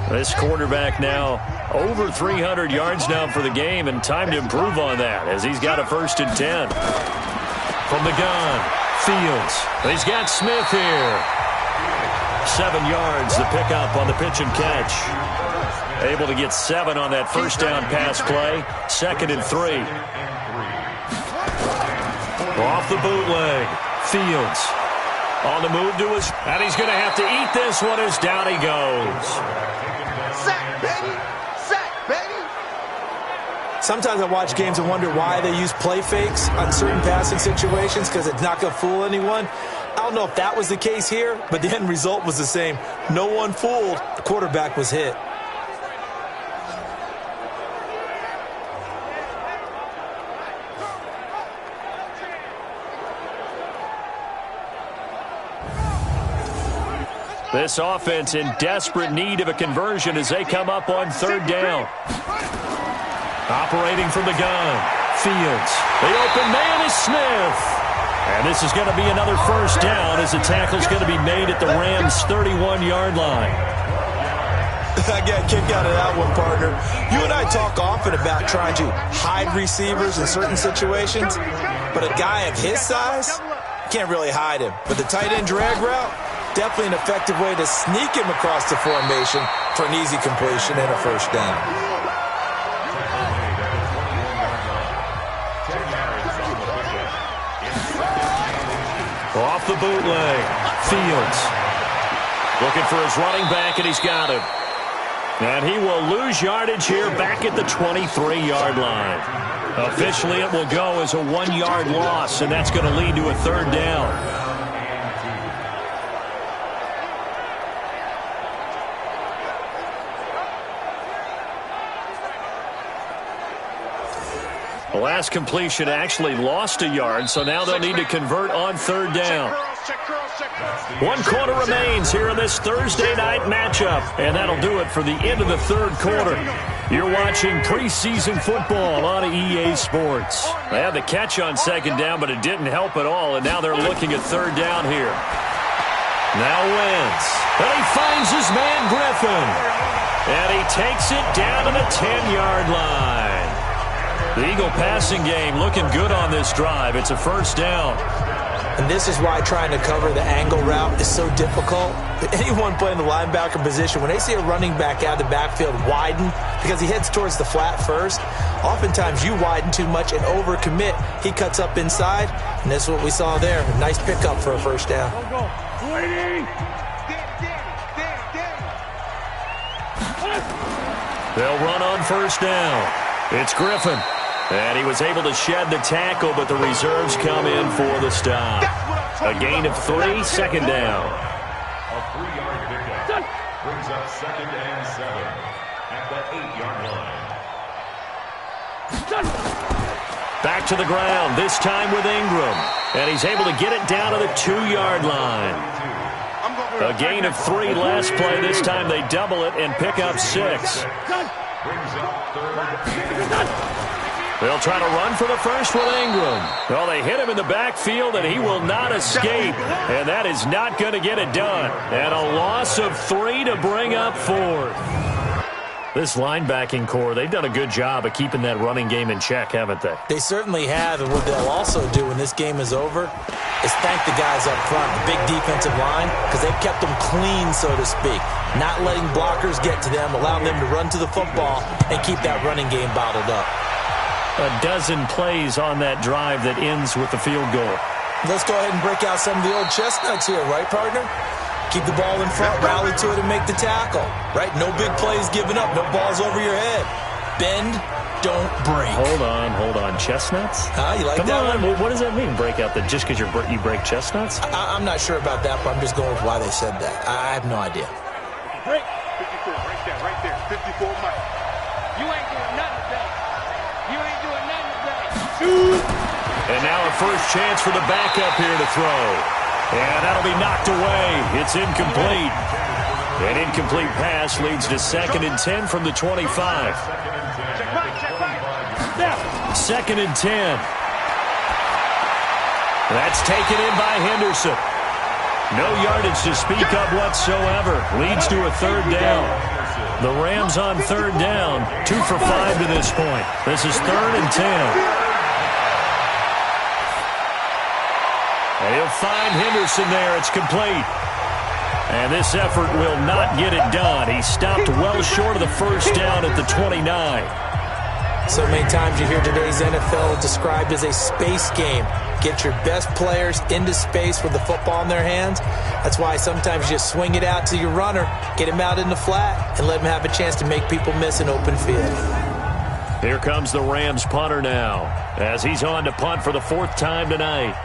This quarterback now over 300 yards now for the game, and time to improve on that as he's got a 1st and 10. From the gun, Fields. He's got Smith here. 7 yards, the pickup on the pitch and catch. Able to get 7 on that 1st down pass play. 2nd and 3. Off the bootleg, Fields. On the move to his, and he's going to have to eat this one as down he goes. Sack, baby. Sack, baby. Sometimes I watch games and wonder why they use play fakes on certain passing situations because it's not going to fool anyone. I don't know if that was the case here, but the end result was the same. No one fooled. The quarterback was hit. This offense in desperate need of a conversion as they come up on 3rd down. Operating from the gun, Fields. The open man is Smith. And this is going to be another 1st down as the tackle's going to be made at the Rams' 31-yard line. I got a kick out of that one, partner. You and I talk often about trying to hide receivers in certain situations, but a guy of his size, can't really hide him. But the tight end drag route, Definitely an effective way to sneak him across the formation for an easy completion and a first down. Off the bootleg, Fields looking for his running back, and he's got him. And he will lose yardage here back at the 23-yard line. Officially, it will go as a 1-yard loss, and that's going to lead to a third down. The last completion actually lost a yard, so now they'll need to convert on third down. 1 quarter remains here in this Thursday night matchup, and that'll do it for the end of the third quarter. You're watching preseason football on EA Sports. They had the catch on second down, but it didn't help at all, and now they're looking at third down here. Now Wentz, and he finds his man Griffin, and he takes it down to the 10-yard line. The Eagle passing game looking good on this drive. It's a first down. And this is why trying to cover the angle route is so difficult. Anyone playing the linebacker position, when they see a running back out of the backfield widen because he heads towards the flat first, oftentimes you widen too much and overcommit. He cuts up inside, and that's what we saw there. A nice pickup for a first down. They'll run on first down. It's Griffin. And he was able to shed the tackle, but the reserves come in for the stop. A gain of 3, second down. A 3-yard pickup brings up 2nd and 7 at the 8-yard line. Back to the ground, this time with Ingram. And he's able to get it down to the 2-yard line. A gain of 3 last play. This time they double it and pick up 6. Brings up 3rd. They'll try to run for the first with Ingram. Well, they hit him in the backfield, and he will not escape. And that is not going to get it done. And a loss of 3 to bring up 4th. This linebacking core, they've done a good job of keeping that running game in check, haven't they? They certainly have, and what they'll also do when this game is over is thank the guys up front, the big defensive line, because they've kept them clean, so to speak. Not letting blockers get to them, allowing them to run to the football and keep that running game bottled up. A dozen plays on that drive that ends with the field goal. Let's go ahead and break out some of the old chestnuts here, right, partner? Keep the ball in front, rally to it, and make the tackle, right? No big plays given up, no balls over your head. Bend, don't break. Hold on. Chestnuts? You like Come that on. one? What does that mean, break out the just because you break chestnuts? I'm not sure about that, but I'm just going with why they said that. I have no idea. Break. 54, right there. 54 Mike. You ain't doing nothing today. And now a first chance for the backup here to throw. And that'll be knocked away. It's incomplete. An incomplete pass leads to 2nd and 10 from the 25. 2nd and 10. That's taken in by Henderson. No yardage to speak of whatsoever. Leads to a third down. The Rams on third down. 2 for 5 to this point. This is 3rd and 10. And he'll find Henderson there. It's complete. And this effort will not get it done. He stopped well short of the first down at the 29. So many times you hear today's NFL described as a space game. Get your best players into space with the football in their hands. That's why sometimes you just swing it out to your runner, get him out in the flat, and let him have a chance to make people miss an open field. Here comes the Rams punter now, as he's on to punt for the 4th time tonight.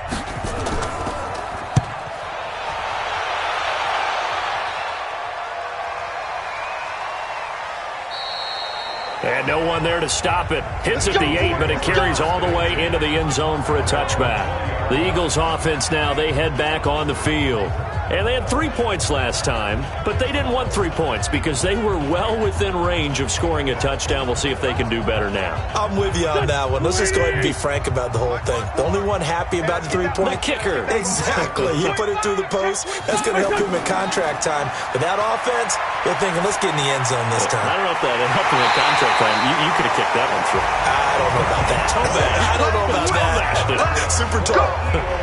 And no one there to stop it. Hits at the 8, but it carries all the way into the end zone for a touchback. The Eagles offense now, they head back on the field. And they had 3 points last time, but they didn't want 3 points because they were well within range of scoring a touchdown. We'll see if they can do better now. I'm with you on that one. Let's just go ahead and be frank about the whole thing. The only one happy about the 3-point? The kicker. Exactly. You put it through the post. That's going to help him in contract time. But that offense, they're thinking, let's get in the end zone this time. I don't know if that helped him in contract time. You could have kicked that one through. I don't know about that. I don't know about that. Super tall.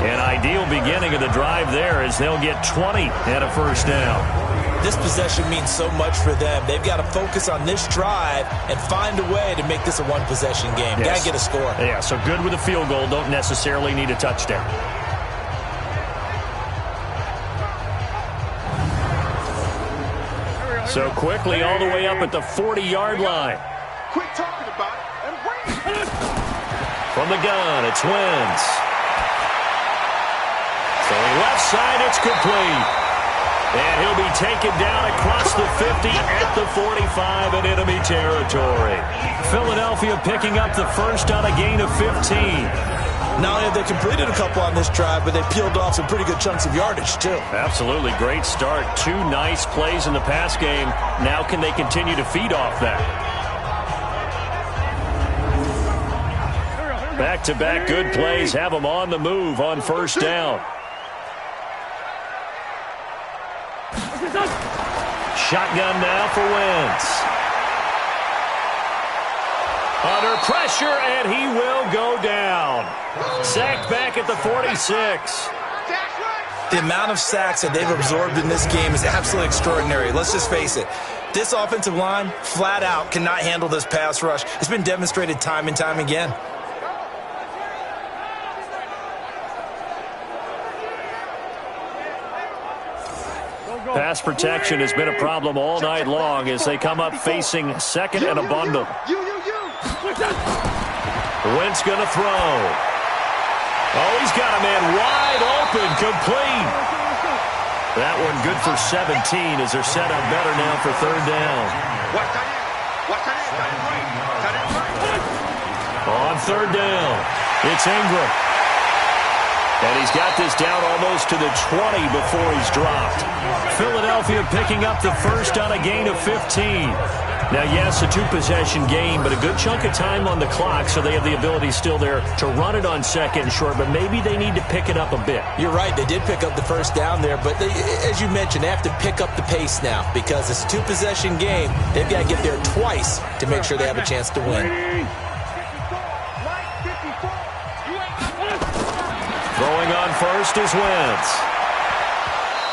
An ideal beginning of the drive there as they'll get 20 and a first down. This possession means so much for them. They've got to focus on this drive and find a way to make this a one-possession game. Yes. Got to get a score. Yeah, so good with a field goal. Don't necessarily need a touchdown. So quickly all the way up at the 40-yard line. Quit talking about it and bring it. From the gun, it's Wentz. Throwing left side, it's complete. And he'll be taken down across the 50 at the 45 in enemy territory. Philadelphia picking up the first on a gain of 15. Not only have they completed a couple on this drive, but they peeled off some pretty good chunks of yardage, too. Absolutely. Great start. 2 nice plays in the pass game. Now can they continue to feed off that? Back-to-back good plays have them on the move on first down. Shotgun now for Wentz. Under pressure, and he will go down. Sacked back at the 46. The amount of sacks that they've absorbed in this game is absolutely extraordinary. Let's just face it. This offensive line, flat out, cannot handle this pass rush. It's been demonstrated time and time again. Pass protection has been a problem all night long as they come up facing second and a bundle. Wentz going to throw. Oh, he's got a man wide open, complete. That one good for 17 as they're set up better now for third down. On third down, it's Ingram. And he's got this down almost to the 20 before he's dropped. Philadelphia picking up the first on a gain of 15. Now, yes, a 2-possession game, but a good chunk of time on the clock, so they have the ability still there to run it on second and short, but maybe they need to pick it up a bit. You're right. They did pick up the first down there, but they, as you mentioned, they have to pick up the pace now because it's a 2-possession game. They've got to get there twice to make sure they have a chance to win. Throwing on first is Wentz.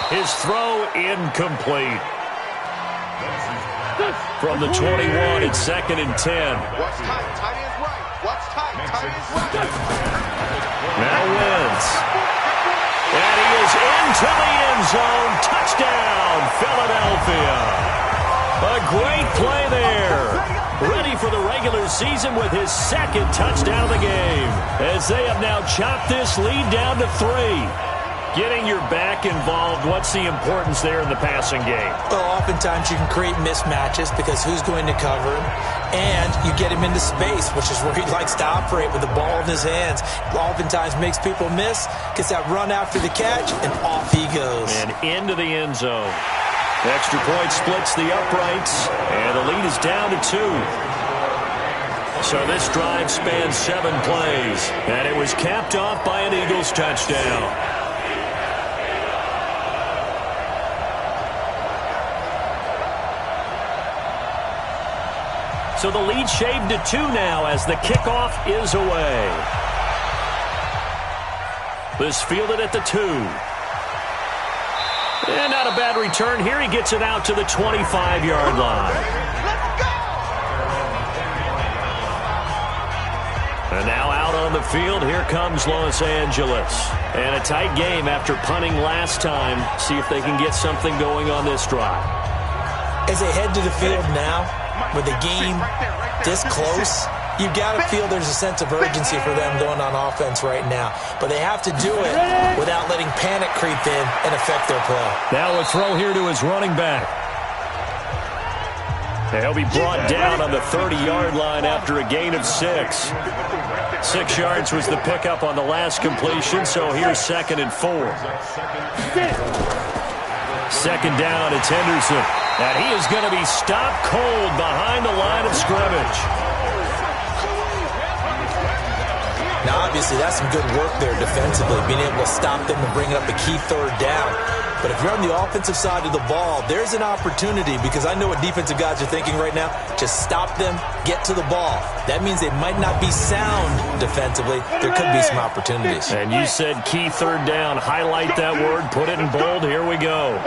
His throw incomplete. From the 21, it's second and 10. Watch tight, tight is right. Watch tight, tight is right. Now Wentz. And he is into the end zone. Touchdown, Philadelphia. A great play there. Ready for the regular season with his second touchdown of the game. As they have now chopped this lead down to 3. Getting your back involved, what's the importance there in the passing game? Well, oftentimes you can create mismatches because who's going to cover him? And you get him into space, which is where he likes to operate with the ball in his hands. Oftentimes makes people miss, gets that run after the catch, and off he goes. And into the end zone. Extra point splits the uprights, and the lead is down to 2. So this drive spans 7 plays, and it was capped off by an Eagles touchdown. So the lead shaved to 2 now as the kickoff is away. This fielded at the 2. And not a bad return here. He gets it out to the 25-yard line. And now out on the field, here comes Los Angeles. And a tight game after punting last time. See if they can get something going on this drive. As they head to the field now, with the game this close, you've got to feel there's a sense of urgency for them going on offense right now. But they have to do it without letting panic creep in and affect their play. Now a throw here to his running back. He'll be brought down on the 30-yard line after a gain of 6. 6 yards was the pickup on the last completion, so here's second and 4. Second down, it's Henderson. And he is going to be stopped cold behind the line of scrimmage. Now, obviously, that's some good work there defensively, being able to stop them and bring up a key third down. But if you're on the offensive side of the ball, there's an opportunity, because I know what defensive guys are thinking right now. Just stop them, get to the ball. That means they might not be sound defensively. There could be some opportunities. And you said key third down. Highlight that word. Put it in bold. Here we go.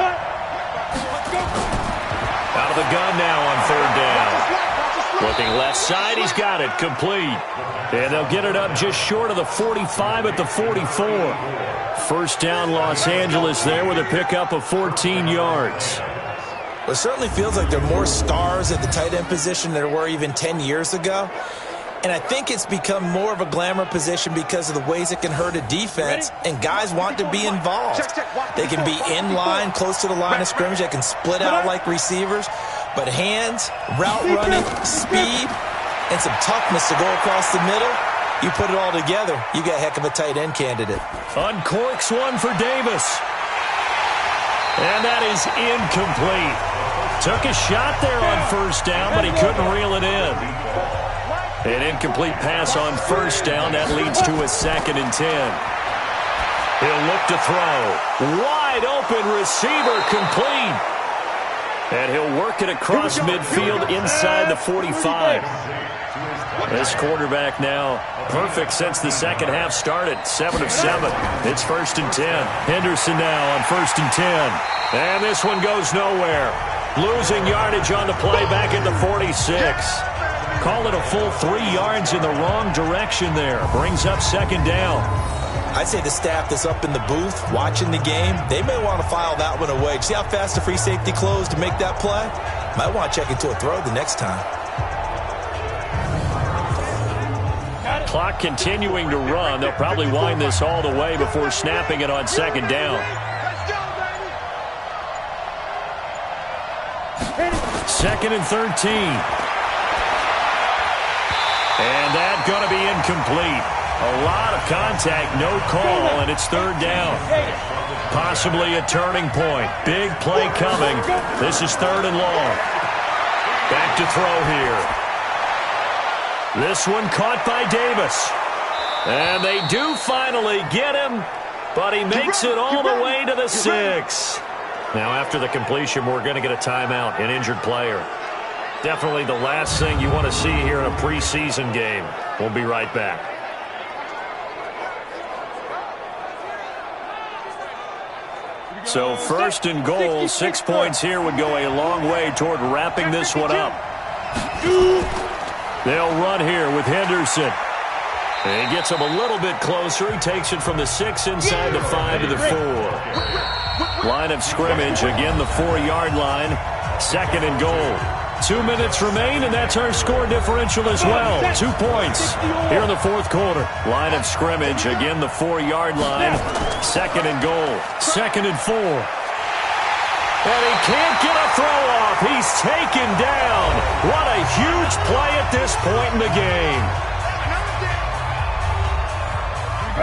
Out of the gun now on third down. Looking left side. He's got it. Complete. And they'll get it up just short of the 45 at the 44. First down, Los Angeles there with a pickup of 14 yards. Well, it certainly feels like there are more stars at the tight end position than there were even 10 years ago. And I think it's become more of a glamour position because of the ways it can hurt a defense, and guys want to be involved. They can be in line, close to the line of scrimmage. They can split out like receivers. But hands, route running, speed, and some toughness to go across the middle, you put it all together, you got a heck of a tight end candidate. Uncorks one for Davis. And that is incomplete. Took a shot there on first down, but he couldn't reel it in. An incomplete pass on first down. That leads to a 2nd and 10. He'll look to throw. Wide open receiver, complete. And he'll work it across midfield inside the 45. This quarterback now perfect since the second half started. 7 of 7. It's 1st and 10. Henderson now on 1st and 10. And this one goes nowhere. Losing yardage on the play back at the 46. Call it a full 3 yards in the wrong direction there. Brings up 2nd down. I'd say the staff that's up in the booth watching the game, they may want to file that one away. See how fast the free safety closed to make that play? Might want to check into a throw the next time. Clock continuing to run. They'll probably wind this all the way before snapping it on 2nd down. 2nd and 13. And that's going to be incomplete. A lot of contact, no call, and it's 3rd down. Possibly a turning point. Big play coming. This is 3rd and long. Back to throw here. This one caught by Davis. And they do finally get him, but he makes it all the way to the 6. Now, after the completion, we're going to get a timeout, an injured player. Definitely the last thing you want to see here in a preseason game. We'll be right back. So 1st and goal, 6 points here would go a long way toward wrapping this one up. They'll run here with Henderson. And he gets him a little bit closer. He takes it from the 6 inside the 5 to the 4. Line of scrimmage, again the 4-yard line. 2nd and goal. 2 minutes remain, and that's our score differential as well. 2 points here in the 4th quarter. Line of scrimmage, again the 4-yard line. 2nd and goal. 2nd and 4. And he can't get a throw off. He's taken down. What a huge play at this point in the game.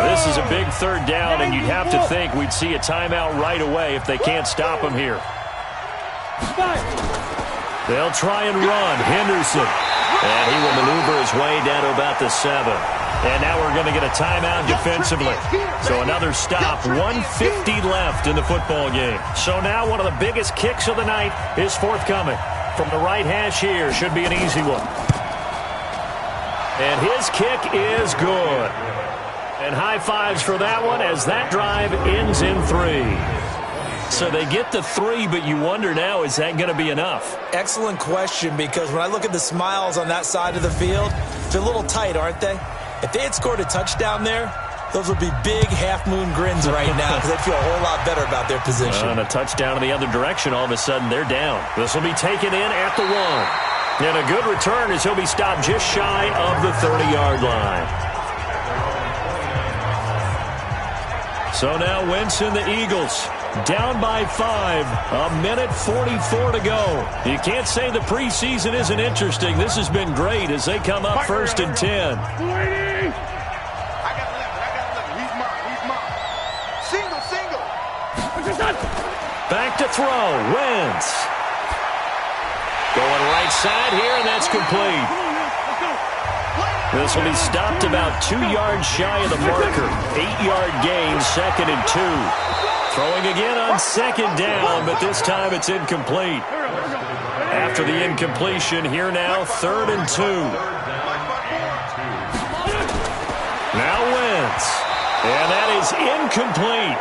This is a big 3rd down, and you'd have to think we'd see a timeout right away if they can't stop him here. They'll try and run. Henderson. And he will maneuver his way down to about the 7. And now we're going to get a timeout defensively. So another stop. 1:50 left in the football game. So now one of the biggest kicks of the night is forthcoming. From the right hash here. Should be an easy one. And his kick is good. And high fives for that one as that drive ends in 3. So they get to 3, but you wonder now, is that going to be enough? Excellent question, because when I look at the smiles on that side of the field, they're a little tight, aren't they? If they had scored a touchdown there, those would be big half-moon grins right now because they'd feel a whole lot better about their position. And a touchdown in the other direction, all of a sudden they're down. This will be taken in at the 1. And a good return as he'll be stopped just shy of the 30-yard line. So now Wentz and the Eagles down by 5. 1:44 to go. You can't say the preseason isn't interesting. This has been great as they come up 1st and 10. Back to throw. Wentz. Going right side here, and that's complete. This will be stopped about 2 yards shy of the marker. 8-yard gain, 2nd and 2. Throwing again on 2nd down, but this time it's incomplete. After the incompletion, here now, 3rd and 2. Now Wentz. And that is incomplete.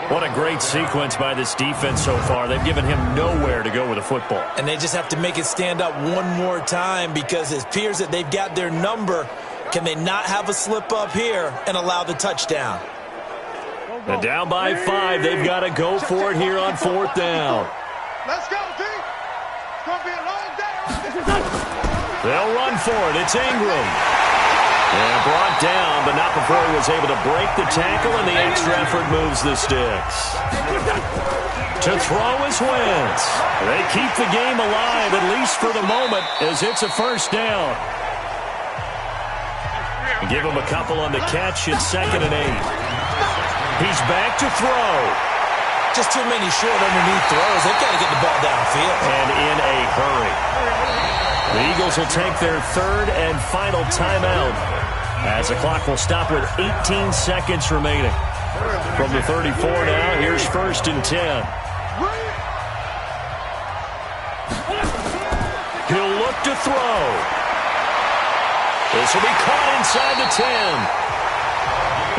What a great sequence by this defense so far. They've given him nowhere to go with the football. And they just have to make it stand up one more time because it appears that they've got their number. Can they not have a slip up here and allow the touchdown? And down by 5, they've got to go for it here on 4th down. Let's go, D. It's going to be a long day. They'll run for it. It's Ingram. And brought down, but not before he was able to break the tackle, and the extra effort moves the sticks. To throw is Wentz. They keep the game alive, at least for the moment, as it's a 1st down. Give him a couple on the catch. It's 2nd and 8. He's back to throw. Just too many short underneath throws. They've got to get the ball downfield. And in a hurry. The Eagles will take their 3rd and final timeout as the clock will stop with 18 seconds remaining. From the 34 now, here's 1st and 10. He'll look to throw. This will be caught inside the 10.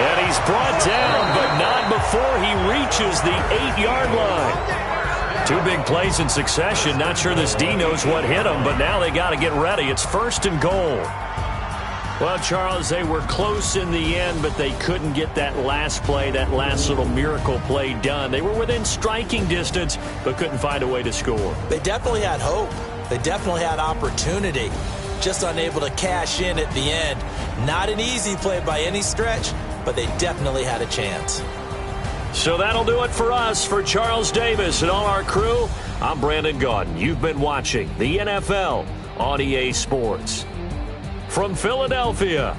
And he's brought down, but not before he reaches the 8-yard line. 2 big plays in succession. Not sure this D knows what hit him, but now they got to get ready. It's 1st and goal. Well, Charles, they were close in the end, but they couldn't get that last play, that last little miracle play done. They were within striking distance, but couldn't find a way to score. They definitely had hope. They definitely had opportunity. Just unable to cash in at the end. Not an easy play by any stretch, but they definitely had a chance. So that'll do it for us. For Charles Davis and all our crew, I'm Brandon Gaudin. You've been watching the NFL on EA Sports. From Philadelphia,